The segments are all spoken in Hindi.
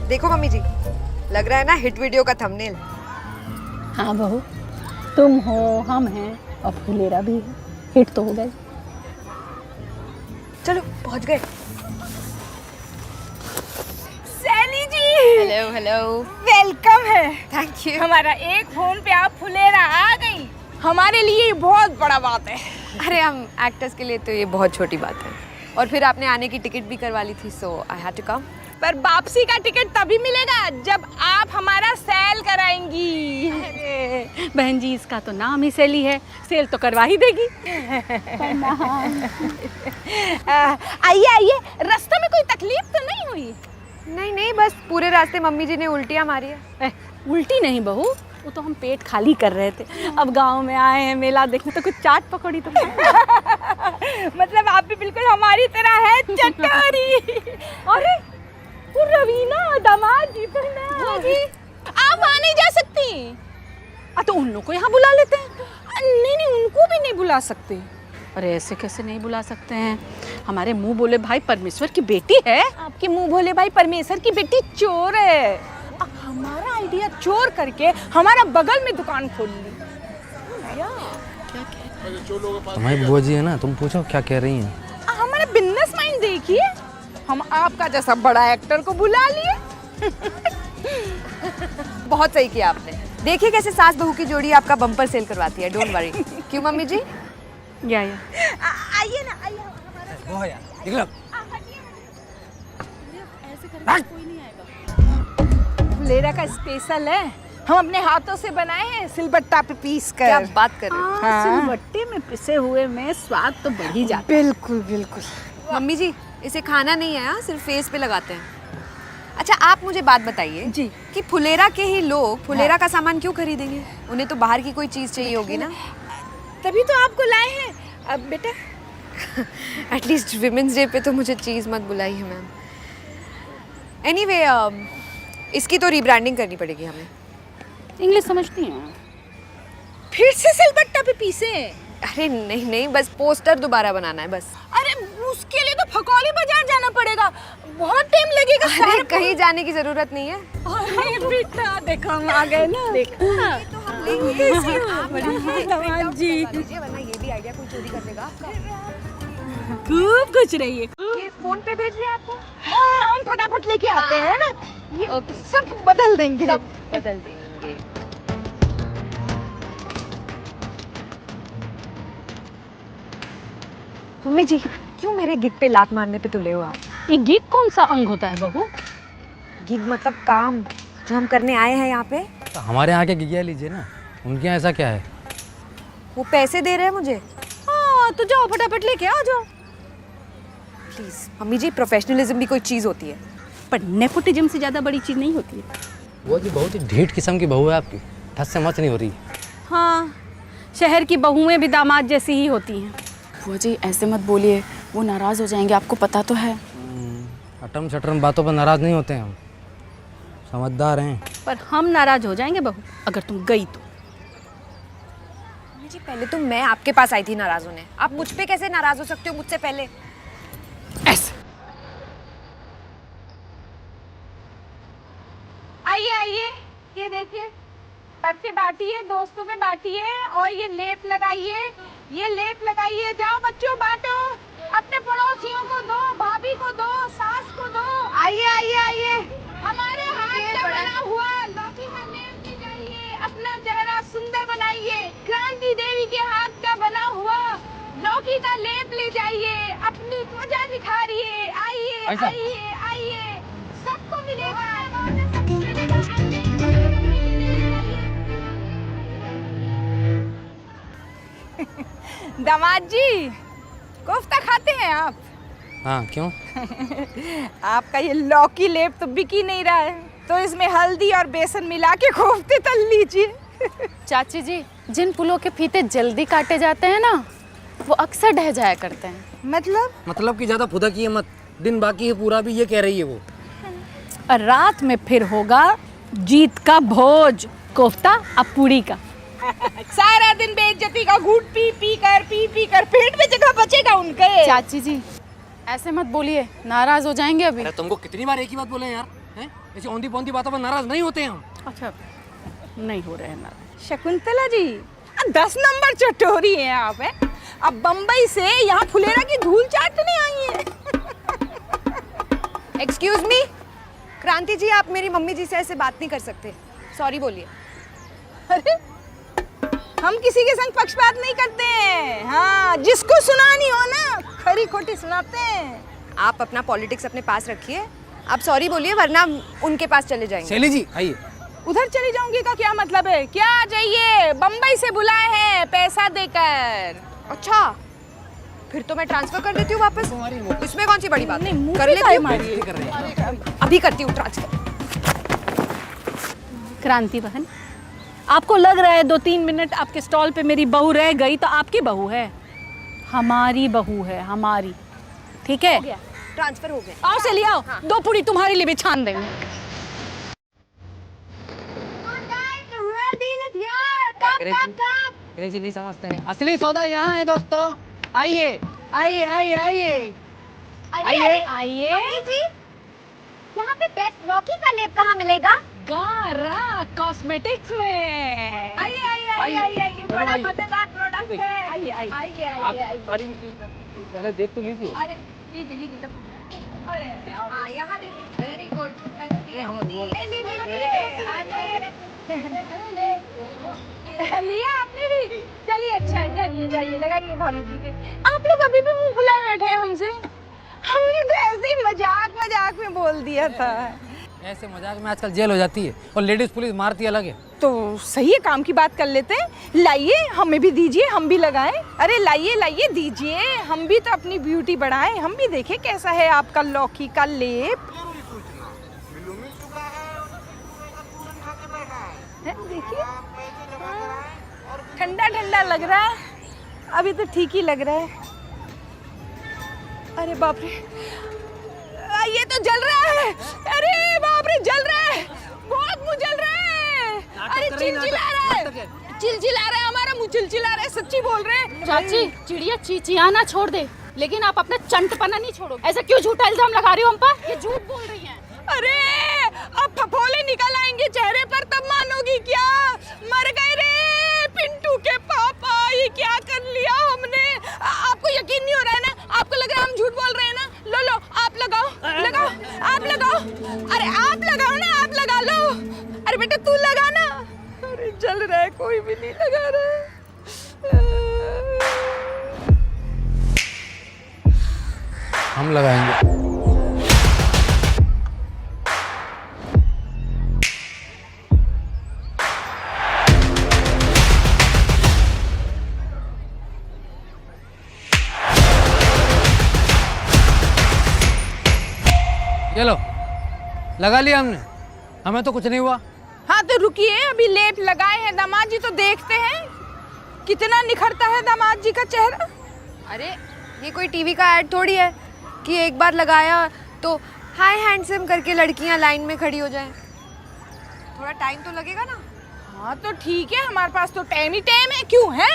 देखो मम्मी जी, लग रहा है ना हिट वीडियो का थंबनेल। हाँ बहू, तुम हो, हम हैं और फुलेरा भी है, हिट तो हो गए। चलो पहुंच गए। सैली जी, हेलो हेलो, वेलकम है। Thank you. हमारा एक फोन पे आप फुलेरा आ गई, हमारे लिए ये बहुत बड़ा बात है। अरे हम एक्टर्स के लिए तो ये बहुत छोटी बात है। और फिर आपने आने की टिकट भी करवा ली थी, सो आई हैड टू कम। पर वापसी का टिकट तभी मिलेगा जब आप हमारा सेल कराएंगी। अरे बहन जी, इसका तो नाम ही सेली है, सेल तो करवा ही देगी। आइए आइए, रास्ते में कोई तकलीफ तो नहीं हुई? नहीं नहीं, बस पूरे रास्ते मम्मी जी ने उल्टियाँ मारी है। उल्टी नहीं बहू, वो तो हम पेट खाली कर रहे थे। अब गांव में आए हैं मेला देखने, तो कुछ चाट पकौड़ी तो मतलब आप भी बिल्कुल हमारी तरह है चटोरी। अरे वो रवीना दामाद जी जी, आप वहाँ नहीं जा सकती। तो उन लोग को यहाँ बुला लेते हैं। नहीं नहीं, उनको भी नहीं बुला सकते। अरे ऐसे कैसे नहीं बुला सकते हैं? हमारे मुंह बोले भाई परमेश्वर की बेटी है। आपके मुंह भोले भाई परमेश्वर की बेटी चोर है। हमारा आइडिया चोर करके हमारा बगल में दुकान खोल ली। तुम्हारी बुआ जी है ना, तुम पूछो क्या कह रही हैं। हमारा बिजनेस माइंड देखिए, हम आपका जैसा बड़ा एक्टर को बुला लिए। बहुत सही किया आपने। देखिए कैसे सास बहू की जोड़ी आपका बम्पर सेल करवाती है। Don't worry. क्यों मम्मी जी? या आइए ना, आइए हमारा। फुलेरा का स्पेशल है, हम अपने हाथों से बनाए हैं सिलबट्टा पे पीस कर। क्या बात कर रहे हो? हाँ। सिलबट्टे में पिसे हुए में स्वाद तो बढ़ ही जाता बिल्कुल बिल्कुल। मम्मी जी, इसे खाना नहीं है, हाँ, सिर्फ फेस पे लगाते हैं। अच्छा आप मुझे बात बताइए जी कि फुलेरा के ही लोग फुलेरा का सामान क्यों खरीदेंगे? उन्हें तो बाहर की कोई चीज़ चाहिए होगी ना। तभी तो आपको लाए हैं। अब बेटा एटलीस्ट विमेंस डे पे तो मुझे चीज़ मत बुलाइए मैम। एनीवे, इसकी तो रीब्रांडिंग करनी पड़ेगी हमें। इंग्लिश समझती हैं? फिर से सिलबट्टा पे पीसे? अरे नहीं नहीं, बस पोस्टर दोबारा बनाना है बस। अरे उसके लिए तो फकौली बाजार जाना पड़ेगा, बहुत टाइम लगेगा। अरे कहीं जाने की जरूरत नहीं है। अरे बेटा देखो हम आ गए ना। देखा तो हम लेंगे इसकी। दामाद जी वरना ये भी आइडिया कोई चोरी कर लेगा आपका। खूब कुछ रही है। ये फोन पे भेज दिया आपको? हाँ, हम फटाफट लेके आते हैं ना, ये सब बदल देंगे। बदल देंगे। मम्मी जी, क्यों मेरे गिग पे लात मारने पे तुले हो आप? ये गिग कौन सा अंग होता है बहू? गिग मतलब काम जो हम करने आए हैं यहाँ पे। तो हमारे यहाँ के गिगिया लीजिए ना, उनके यहाँ ऐसा क्या है? वो पैसे दे रहे हैं मुझे। हाँ तो जाओ फटाफट लेके आ जाओ। प्लीज मम्मी जी, प्रोफेशनलिज्म भी कोई चीज़ होती है। पर नेपोटिज्म से ज्यादा बड़ी चीज नहीं होती है। वो जी बहुत ही ढीठ किस्म की बहू है आपकी, ठस से मच नहीं हो रही। हाँ, शहर की बहुएं भी दामाद जैसी ही होती हैं। बुआ जी ऐसे मत बोलिए, वो नाराज़ हो जाएंगे, आपको पता तो है। अटम शटरम बातों पर नाराज़ नहीं होते हैं हम, समझदार हैं। पर हम नाराज हो जाएंगे बहू अगर तुम गई तो। मम्मी जी, पहले तो मैं आपके पास आई थी नाराज होने, आप मुझ पे कैसे नाराज हो सकते हो मुझसे पहले? ऐसे आइए आइए, ये देखिए, बच्चे बांटिए, दोस्तों में बांटिए, और ये लेप लगाइए, ये लेप लगाइए। जाओ बच्चों बांटो, अपने पड़ोसियों को दो, भाभी को दो, सास को दो। आइए आइए आइए, हमारे हाथ का बना हुआ लौकी का लेप ले जाइए, अपना चेहरा सुंदर बनाइए। क्रांति देवी के हाथ का बना हुआ लौकी का लेप ले जाइए, अपनी त्वचा निखारिए। आइए आइए आइए, सबको मिलेगा। दामाद जी, कोफ्ता खाते हैं आप? हाँ क्यों? आपका ये लौकी लेप तो बिक ही नहीं रहा है, तो इसमें हल्दी और बेसन मिला के कोफ्ते तल लीजिए। चाची जी, जिन पुलों के फीते जल्दी काटे जाते हैं ना, वो अक्सर ढह जाया करते हैं। मतलब कि ज़्यादा फुदकिए मत, दिन बाकी है पूरा भी, ये कह रही है वो। और रात में फिर होगा जीत का भोज, कोफ्ता और पूड़ी का। सारा दिन बेइज्जती का घूट पी पी कर पेट में जगह बचेगा उनके। चाची जी ऐसे मत बोलिए, नाराज हो जाएंगे अभी। अरे तुमको कितनी बार एक ही बात बोले हैं यार, हैं? ऐसी औंधी पौंधी बातों पर नाराज नहीं होते हम। अच्छा नहीं हो रहे हैं नाराज। शकुंतला जी 10 नंबर चटोरी हैं आप, हैं? अब बम्बई से यहाँ फुलेरा की धूल चाटने आई हैं। एक्सक्यूज मी, क्रांति जी आप मेरी मम्मी जी से ऐसे बात नहीं कर सकते, सॉरी बोलिए। अरे हम किसी के संग पक्षपात नहीं करते हैं। हाँ, जिसको सुनानी हो ना खरी खोटी सुनाते हैं। आप अपना पॉलिटिक्स अपने पास रखिए, आप सॉरी बोलिए वरना उनके पास चले जाएंगे। शैली जी आइए। उधर चली जाऊंगी का क्या मतलब है? क्या चाहिए? बम्बई से बुलाए हैं पैसा देकर। अच्छा फिर तो मैं ट्रांसफर कर देती हूँ वापस, इसमें कौन सी बड़ी बात है? मुंह कर पे लेती काहे हूँ, मारी? कर रहे हैं। अभी करती हूँ ट्रांसफर। क्रांति बहन, आपको लग रहा है 2-3 मिनट आपके स्टॉल पे मेरी बहू रह गई तो आपकी बहू है? हमारी बहू है, हमारी। ठीक है, ट्रांसफर हो गया। आओ से ले आओ। 2 पूरी तुम्हारे लिए भी छान देंगे। नहीं समझते हैं, असली सौदा यहाँ है दोस्तों। आइए आइए आइए आइए आइए आइए जी, यहाँ पे बेस्ट रॉकी का लेप कहाँ मिलेगा? गारा कॉस्मेटिक्स में। आइए आइए आइए आइए, बड़ा मजेदार प्रोडक्ट है। आइए आइए आइए आइए। पहले देख तो लीजिए। अरे लीजिए लीजिए, अरे हाँ यहाँ देखिए, वेरी गुड। लिया आपने भी? चलिए अच्छा है, चलिए जाइए लगाइए भाभी जी के। आप लोग अभी भी मुंह फुलाए बैठे हैं हमसे? हमने तो ऐसे ही मजाक मजाक में बोल दिया था। ऐसे मजाक में आजकल जेल हो जाती है और लेडीज पुलिस मारती अलग है। तो सही है, काम की बात कर लेते हैं। लाइए हमें भी दीजिए, हम भी लगाएं। अरे लाइए लाइए दीजिए, हम भी तो अपनी ब्यूटी बढ़ाएं, हम भी देखें कैसा है आपका लौकी का लेप। देखिए ठंडा ठंडा लग रहा है, अभी तो ठीक ही लग रहा है। अरे बाप रे, ये तो जल रहा है। अरे बाप रे, जल रहा है, बहुत मुंह जल रहा है। अरे चिलचिला रहा है, चिलचिला रहा है, हमारा मुंह चिलचिला रहा है, सच्ची बोल रहे हैं। चाची चिड़िया चिचियाना छोड़ दे, लेकिन आप अपना चंटपना नहीं छोड़ो। ऐसा क्यों झूठा इल्जाम लगा रही हो हम पर? ये झूठ बोल रही हैं। अरे अब फफोले निकल आएंगे चेहरे पर, तब मानोगी क्या? मर गए रे पिंटू के पापा, ये क्या कर लिया हमने? आपको यकीन नहीं हो रहा है ना? आपको लग रहा है हम झूठ बोल रहे हैं ना? लो लो आप लगाओ, लगाओ आप लगाओ। अरे आप लगाओ ना, आप लगा लो। अरे बेटा तू लगा ना। अरे जल रहा है, कोई भी नहीं लगा रहा है। हम लगाएंगे। चलो लगा लिया हमने, हमें तो कुछ नहीं हुआ। हाँ तो रुकिए, अभी लेप लगाए हैं दामाद जी, तो देखते हैं कितना निखरता है दामाद जी का चेहरा। अरे ये कोई टीवी का ऐड थोड़ी है कि एक बार लगाया तो हाय हैंडसम करके लड़कियां लाइन में खड़ी हो जाएं। थोड़ा टाइम तो लगेगा ना। हाँ तो ठीक है, हमारे पास तो टाइम ही टाइम है, क्यों है?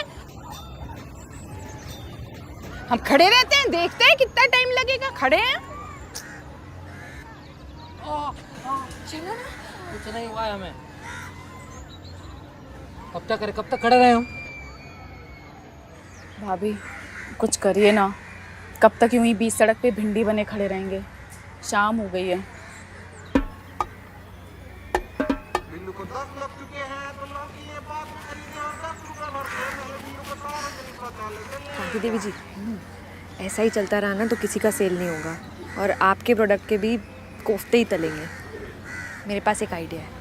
हम खड़े रहते हैं, देखते हैं कितना टाइम लगेगा। खड़े हैं। चलो ना। कुछ नहीं हुआ है हमें। कब तक कब तक खड़े रहे हम? भाभी कुछ करिए ना, कब तक यूं ही बीच सड़क पे भिंडी बने खड़े रहेंगे? शाम हो गई है। कांति देवी जी, ऐसा ही चलता रहा ना तो किसी का सेल नहीं होगा और आपके प्रोडक्ट के भी कोफ्ते ही तलेंगे। मेरे पास एक आइडिया है।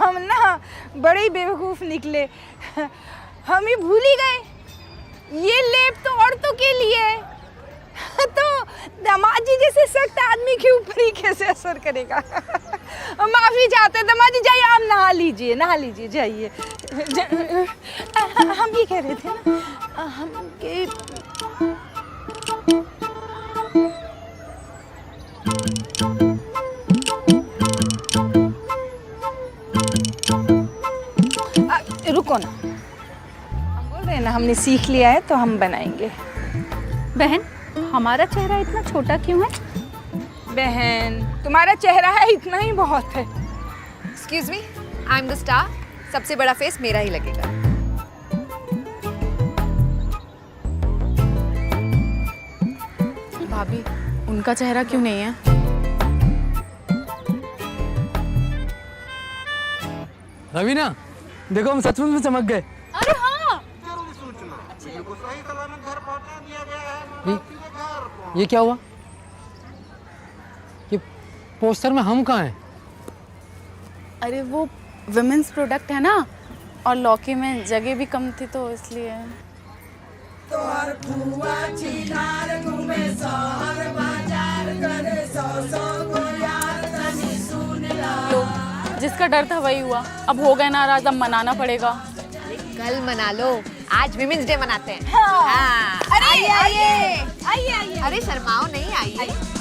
हम ना बड़े ही बेवकूफ़ निकले, हम ही भूल ही गए ये लेप तो औरतों के लिए है। तो दामाद जी जैसे सख्त आदमी के ऊपर ही कैसे असर करेगा? माफ़ी चाहते हैं दामाद जी, जाइए आप नहा लीजिए, नहा लीजिए जाइए। हम ये कह रहे थे ना, हम के रुको ना, हम बोल रहे हैं ना हमने सीख लिया है तो हम बनाएंगे। बहन, हमारा चेहरा इतना छोटा क्यों है? बहन तुम्हारा चेहरा है इतना ही बहुत है। Excuse me, I am the star, सबसे बड़ा फेस मेरा ही लगेगा। भाभी, उनका चेहरा क्यों नहीं है? रवीना, देखो हम सचमुच में चमक गए। अरे हाँ, ये क्या हुआ? ये पोस्टर में हम कहाँ हैं? अरे वो विमेंस प्रोडक्ट है ना, और लौकी में जगह भी कम थी तो इसलिए। लो, जिसका डर था वही हुआ। अब हो गए नाराज, अब मनाना पड़ेगा। कल मना लो, आज विमेंस डे मनाते हैं। हाँ। अरे आइए आइए आइए आइए। अरे शर्माओ नहीं, आइए।